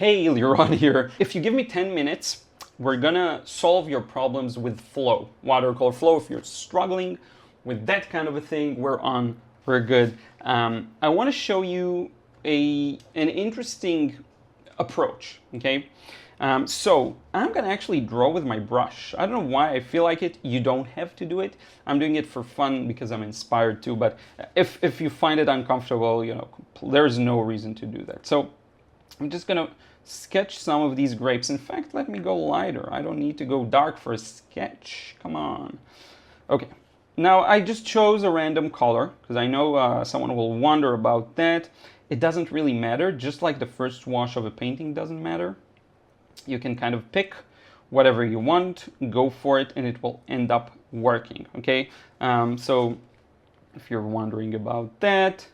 Hey, Liron here. If you give me 10 minutes, we're gonna solve your problems with flow, watercolor flow. If you're struggling with that kind of a thing, we're good. I wanna show you an interesting approach, okay? So I'm gonna actually draw with my brush. I don't know why I feel like it. You don't have to do it. I'm doing it for fun because I'm inspired to, but if you find it uncomfortable, you know, there's no reason to do that. So I'm just gonna sketch some of these grapes. In fact, let me go lighter. I don't need to go dark for a sketch. Come on. Okay. Now I just chose a random color because I know someone will wonder about that. It doesn't really matter, just like the first wash of a painting doesn't matter. You can kind of pick whatever you want, go for it, and it will end up working, okay? So if you're wondering about that,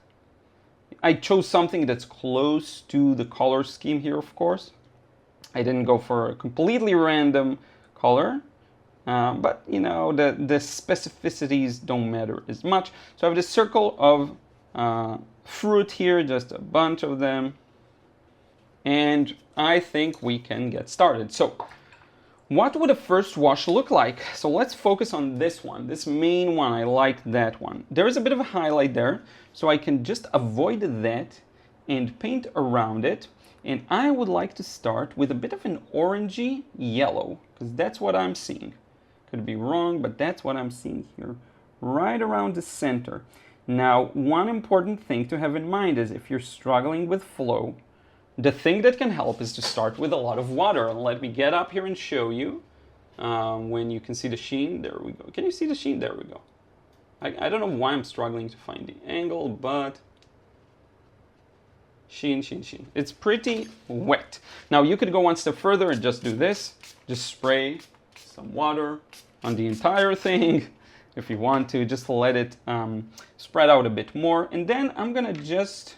I chose something that's close to the color scheme here, of course. I didn't go for a completely random color, but you know, the specificities don't matter as much. So I have this circle of fruit here, just a bunch of them, and I think we can get started. So what would a first wash look like? So let's focus on this one, this main one. I like that one. There is a bit of a highlight there, so I can just avoid that and paint around it. And I would like to start with a bit of an orangey yellow, because that's what I'm seeing. Could be wrong, but that's what I'm seeing here, right around the center. Now, one important thing to have in mind is if you're struggling with flow, the thing that can help is to start with a lot of water. And let me get up here and show you when you can see the sheen. There we go. Can you see the sheen? There we go. I don't know why I'm struggling to find the angle, but sheen, sheen, sheen. It's pretty wet. Now you could go one step further and just do this. Just spray some water on the entire thing if you want to. Just let it spread out a bit more. And then I'm gonna just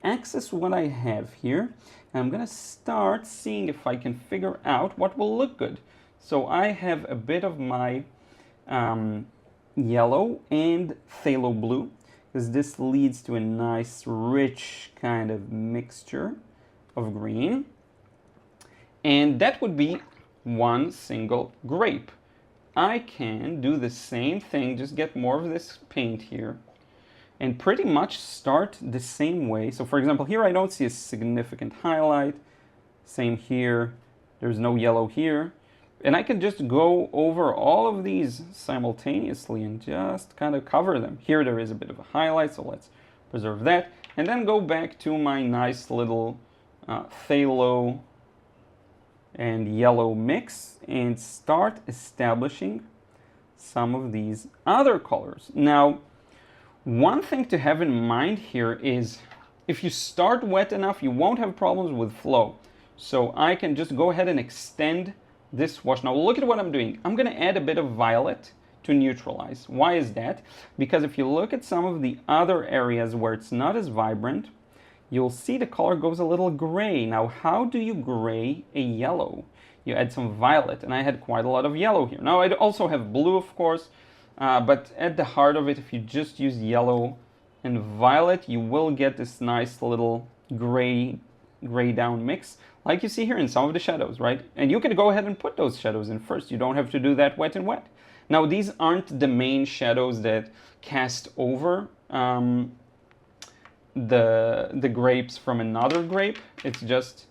access what I have here, and I'm gonna start seeing if I can figure out what will look good. So I have a bit of my yellow and phthalo blue, because this leads to a nice rich kind of mixture of green, and that would be one single grape. I can do the same thing, just get more of this paint here and pretty much start the same way. So for example, here I don't see a significant highlight. Same here, there's no yellow here. And I can just go over all of these simultaneously and just kind of cover them. Here there is a bit of a highlight, so let's preserve that. And then go back to my nice little phthalo and yellow mix and start establishing some of these other colors. Now, one thing to have in mind here is if you start wet enough, you won't have problems with flow. So I can just go ahead and extend this wash. Now look at what I'm doing. I'm going to add a bit of violet to neutralize. Why is that? Because if you look at some of the other areas where it's not as vibrant, you'll see the color goes a little gray. Now, how do you gray a yellow? You add some violet, and I had quite a lot of yellow here. Now I also have blue, of course. But at the heart of it, if you just use yellow and violet, you will get this nice little gray down mix, like you see here in some of the shadows, right? And you can go ahead and put those shadows in first. You don't have to do that wet and wet. Now, these aren't the main shadows that cast over the grapes from another grape. It's just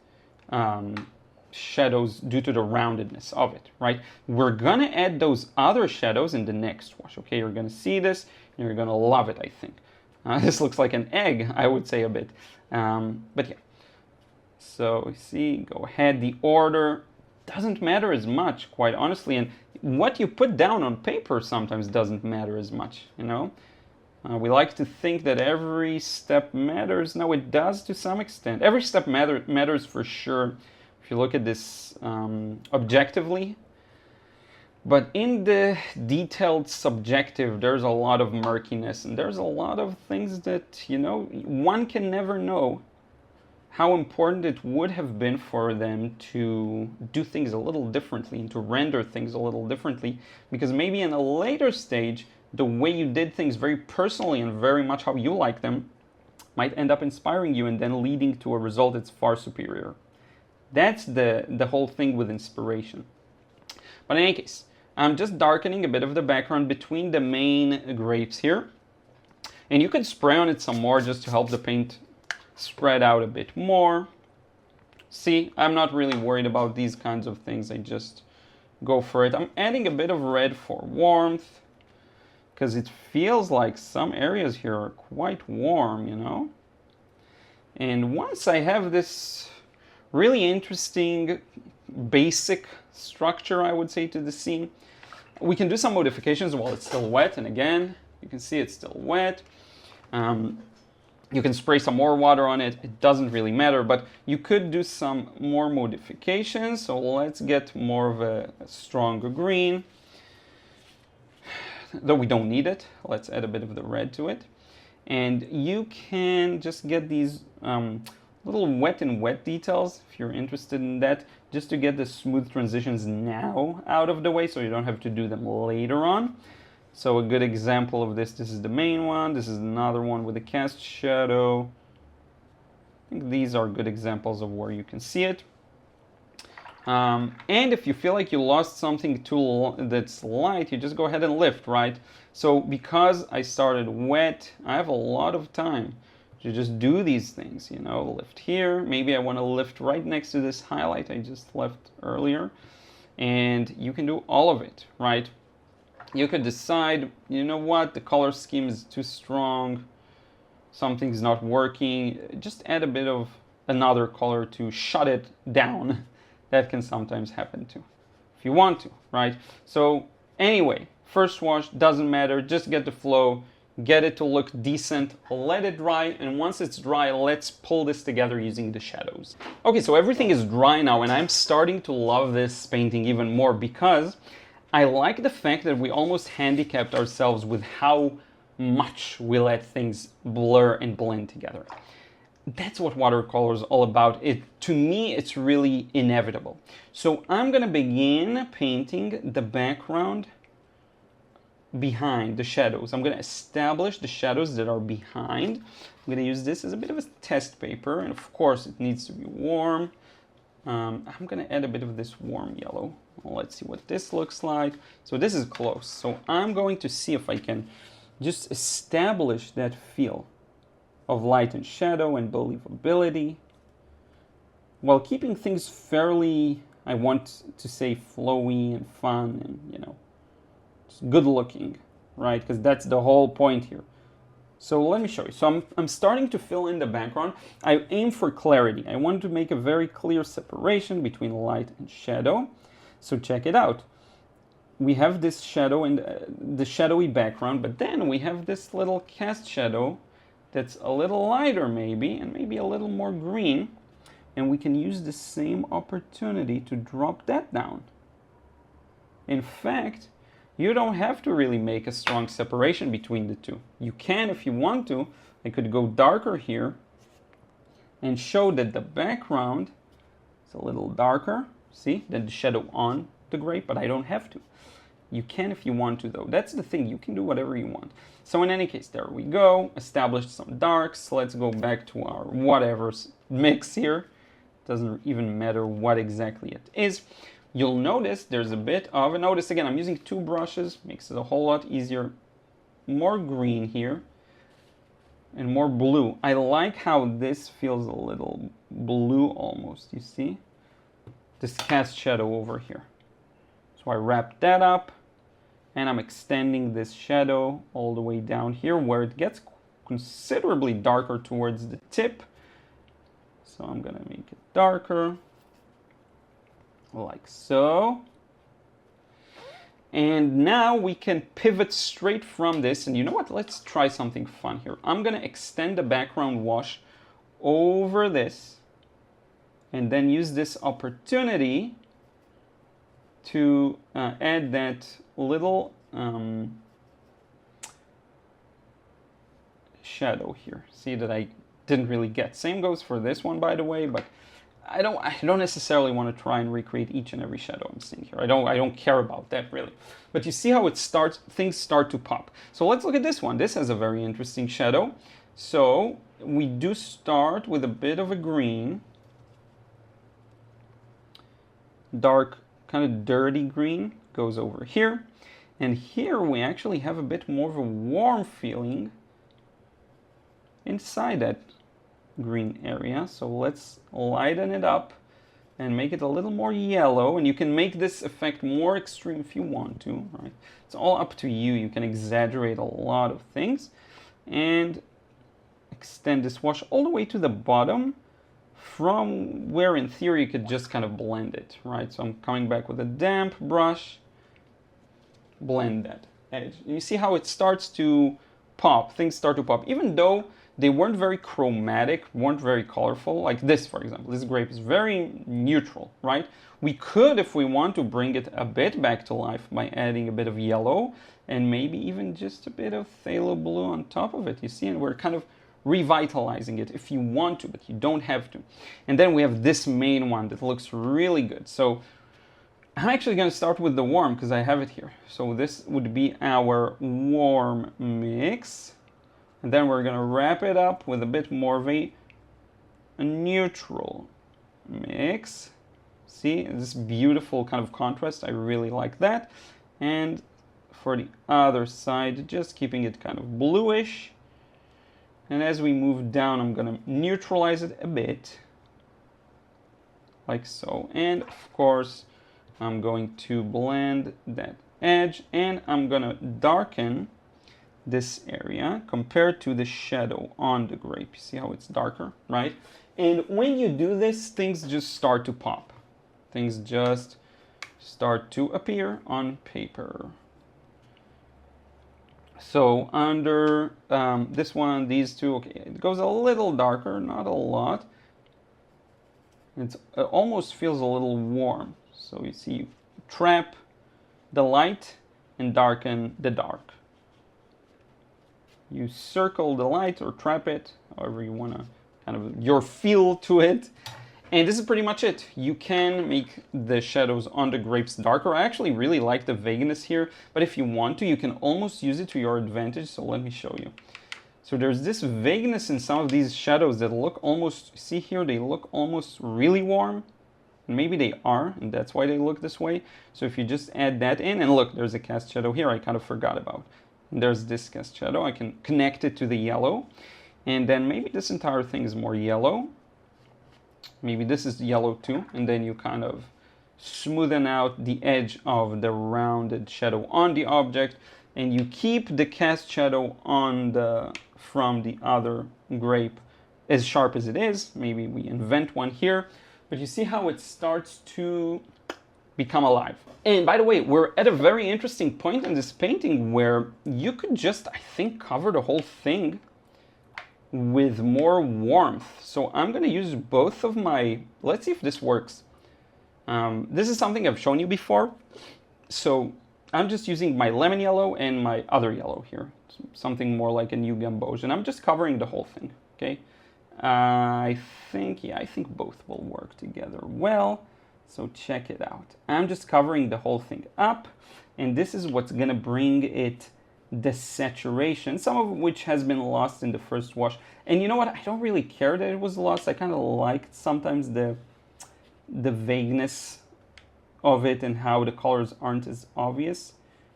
shadows due to the roundedness of it, right? We're gonna add those other shadows in the next wash, okay? You're gonna see this, and you're gonna love it, I think. This looks like an egg, I would say a bit. But yeah. So, you see, go ahead. The order doesn't matter as much, quite honestly, and what you put down on paper sometimes doesn't matter as much, you know? We like to think that every step matters. No, it does to some extent. Every step matters for sure, if you look at this objectively. But in the detailed subjective, there's a lot of murkiness, and there's a lot of things that, you know, one can never know how important it would have been for them to do things a little differently and to render things a little differently, because maybe in a later stage, the way you did things very personally and very much how you like them might end up inspiring you and then leading to a result that's far superior. That's the whole thing with inspiration. But in any case, I'm just darkening a bit of the background between the main grapes here. And you could spray on it some more just to help the paint spread out a bit more. See, I'm not really worried about these kinds of things. I just go for it. I'm adding a bit of red for warmth, because it feels like some areas here are quite warm, you know? And once I have this really interesting basic structure, I would say, to the scene, we can do some modifications while it's still wet. And again, you can see it's still wet. You can spray some more water on it. It doesn't really matter, but you could do some more modifications. So let's get more of a stronger green. Though we don't need it, let's add a bit of the red to it. And you can just get these little wet and wet details, if you're interested in that, just to get the smooth transitions now out of the way so you don't have to do them later on. So a good example of this is the main one. This is another one with a cast shadow. I think these are good examples of where you can see it. And if you feel like you lost something that's light, you just go ahead and lift, right? So because I started wet, I have a lot of time to just do these things, you know, lift here. Maybe I want to lift right next to this highlight I just left earlier. And you can do all of it, right? You could decide, you know what, the color scheme is too strong, something's not working. Just add a bit of another color to shut it down. That can sometimes happen too, if you want to, right? So anyway, first wash, doesn't matter, just get the flow, get it to look decent, let it dry, and once it's dry, let's pull this together using the shadows. Okay, so everything is dry now, and I'm starting to love this painting even more because I like the fact that we almost handicapped ourselves with how much we let things blur and blend together. That's what watercolor is all about. To me, it's really inevitable. So I'm gonna begin painting the background behind the shadows. I'm gonna establish the shadows that are behind. I'm gonna use this as a bit of a test paper, and of course it needs to be warm. I'm gonna add a bit of this warm yellow. Well, let's see what this looks like. So this is close. So I'm going to see if I can just establish that feel of light and shadow and believability, while keeping things fairly, I want to say, flowy and fun and, you know, just good looking, right? Because that's the whole point here. So let me show you. So I'm starting to fill in the background. I aim for clarity. I want to make a very clear separation between light and shadow. So check it out. We have this shadow and the shadowy background, but then we have this little cast shadow that's a little lighter maybe, and maybe a little more green. And we can use the same opportunity to drop that down. In fact, you don't have to really make a strong separation between the two. You can if you want to. I could go darker here and show that the background is a little darker, see, than the shadow on the grape, but I don't have to. You can if you want to, though. That's the thing. You can do whatever you want. So in any case, there we go. Established some darks. Let's go back to our whatever mix here. Doesn't even matter what exactly it is. You'll notice there's a bit of a notice. Again, I'm using two brushes. Makes it a whole lot easier. More green here. And more blue. I like how this feels a little blue almost. You see? This cast shadow over here. So I wrap that up. And I'm extending this shadow all the way down here where it gets considerably darker towards the tip. So I'm gonna make it darker, like so. And now we can pivot straight from this. And you know what? Let's try something fun here. I'm gonna extend the background wash over this and then use this opportunity to add that little shadow here. See that I didn't really get. Same goes for this one, by the way, but I don't necessarily want to try and recreate each and every shadow I'm seeing here. I don't care about that really. But you see how things start to pop. So let's look at this one. This has a very interesting shadow. So we do start with a bit of a green. dark, kind of dirty green goes over here. And here we actually have a bit more of a warm feeling inside that green area. So let's lighten it up and make it a little more yellow. And you can make this effect more extreme if you want to, right? It's all up to you. You can exaggerate a lot of things and extend this wash all the way to the bottom, from where in theory you could just kind of blend it, right? So I'm coming back with a damp brush, blend that edge. You see how it starts to pop, things start to pop, even though they weren't very chromatic, weren't very colorful. Like this, for example, this grape is very neutral, right? We could, if we want to, bring it a bit back to life by adding a bit of yellow and maybe even just a bit of phthalo blue on top of it, you see, and we're kind of revitalizing it if you want to, but you don't have to. And then we have this main one that looks really good. So I'm actually going to start with the warm because I have it here. So this would be our warm mix. And then we're going to wrap it up with a bit more of a neutral mix. See, this beautiful kind of contrast. I really like that. And for the other side, just keeping it kind of bluish. And as we move down, I'm going to neutralize it a bit, like so. And of course, I'm going to blend that edge, and I'm going to darken this area compared to the shadow on the grape. You see how it's darker, right? And when you do this, things just start to pop. Things just start to appear on paper. So under this one, these two, okay, it goes a little darker, not a lot. It almost feels a little warm. So you see, you trap the light and darken the dark. You circle the light or trap it, however you want to, kind of your feel to it. And this is pretty much it. You can make the shadows on the grapes darker. I actually really like the vagueness here, but if you want to, you can almost use it to your advantage. So let me show you. So there's this vagueness in some of these shadows that look almost, see here, they look almost really warm. And maybe they are, and that's why they look this way. So if you just add that in, and look, there's a cast shadow here I kind of forgot about. And there's this cast shadow. I can connect it to the yellow. And then maybe this entire thing is more yellow. Maybe this is yellow too, and then you kind of smoothen out the edge of the rounded shadow on the object, and you keep the cast shadow on from the other grape as sharp as it is. Maybe we invent one here, but you see how it starts to become alive. And by the way, we're at a very interesting point in this painting where you could just, I think, cover the whole thing with more warmth. So I'm going to use both of my, let's see if this works. This is something I've shown you before. So I'm just using my lemon yellow and my other yellow here. Something more like a new gamboge. And I'm just covering the whole thing, okay? I think both will work together well. So check it out. I'm just covering the whole thing up. And this is what's going to bring it the saturation, some of which has been lost in the first wash. And you know what? I don't really care that it was lost. I kind of liked sometimes the vagueness of it and how the colors aren't as obvious.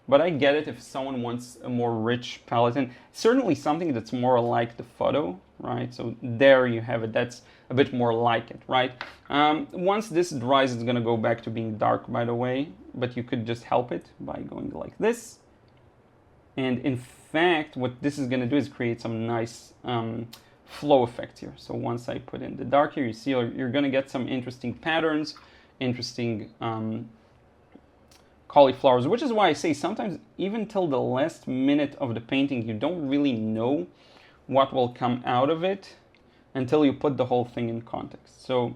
But I get it if someone wants a more rich palette, and certainly something that's more like the photo, right? So there you have it. That's a bit more like it, right? Once this dries, it's gonna go back to being dark, by the way, but you could just help it by going like this. And in fact, what this is going to do is create some nice flow effect here. So once I put in the dark here, you see you're going to get some interesting patterns, interesting cauliflowers, which is why I say sometimes even till the last minute of the painting, you don't really know what will come out of it until you put the whole thing in context. So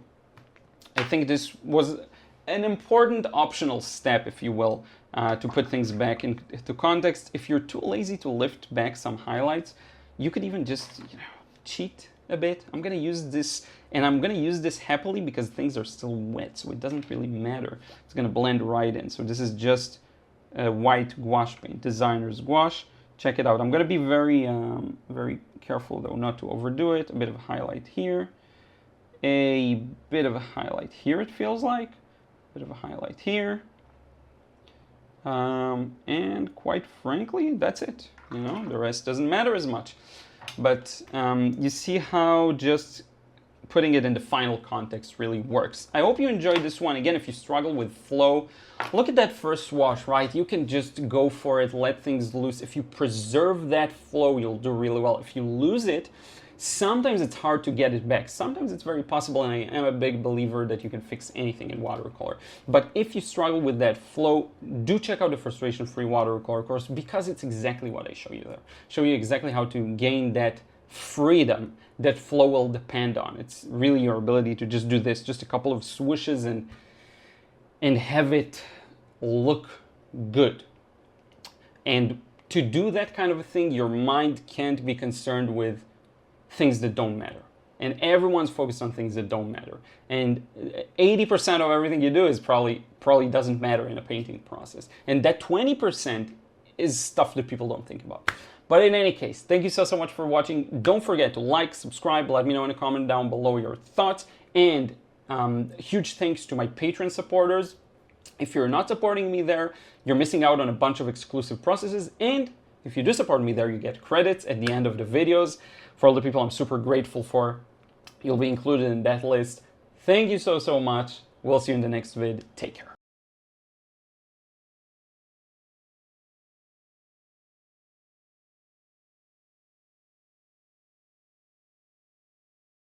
I think this was an important optional step, if you will, to put things back into context. If you're too lazy to lift back some highlights, you could even just, cheat a bit. I'm going to use this, and I'm going to use this happily because things are still wet, so it doesn't really matter. It's going to blend right in. So this is just a white gouache paint, designer's gouache. Check it out. I'm going to be very, very careful, though, not to overdo it. A bit of a highlight here. A bit of a highlight here, it feels like. bit of a highlight here. And quite frankly, that's it. You know, the rest doesn't matter as much. But you see how just putting it in the final context really works. I hope you enjoyed this one. Again, if you struggle with flow, look at that first wash, right? You can just go for it, let things loose. If you preserve that flow, you'll do really well. If you lose it, sometimes it's hard to get it back. Sometimes it's very possible, and I am a big believer that you can fix anything in watercolor. But if you struggle with that flow, do check out the frustration-free watercolor course, because it's exactly what I show you there. Show you exactly how to gain that freedom that flow will depend on. It's really your ability to just do this, just a couple of swishes and have it look good. And to do that kind of a thing, your mind can't be concerned with things that don't matter. And everyone's focused on things that don't matter. And 80% of everything you do is probably doesn't matter in a painting process. And that 20% is stuff that people don't think about. But in any case, thank you so much for watching. Don't forget to like, subscribe, let me know in a comment down below your thoughts. And huge thanks to my Patreon supporters. If you're not supporting me there, you're missing out on a bunch of exclusive processes. And if you do support me there, you get credits at the end of the videos. For all the people I'm super grateful for, you'll be included in that list. Thank you so much. We'll see you in the next vid. Take care.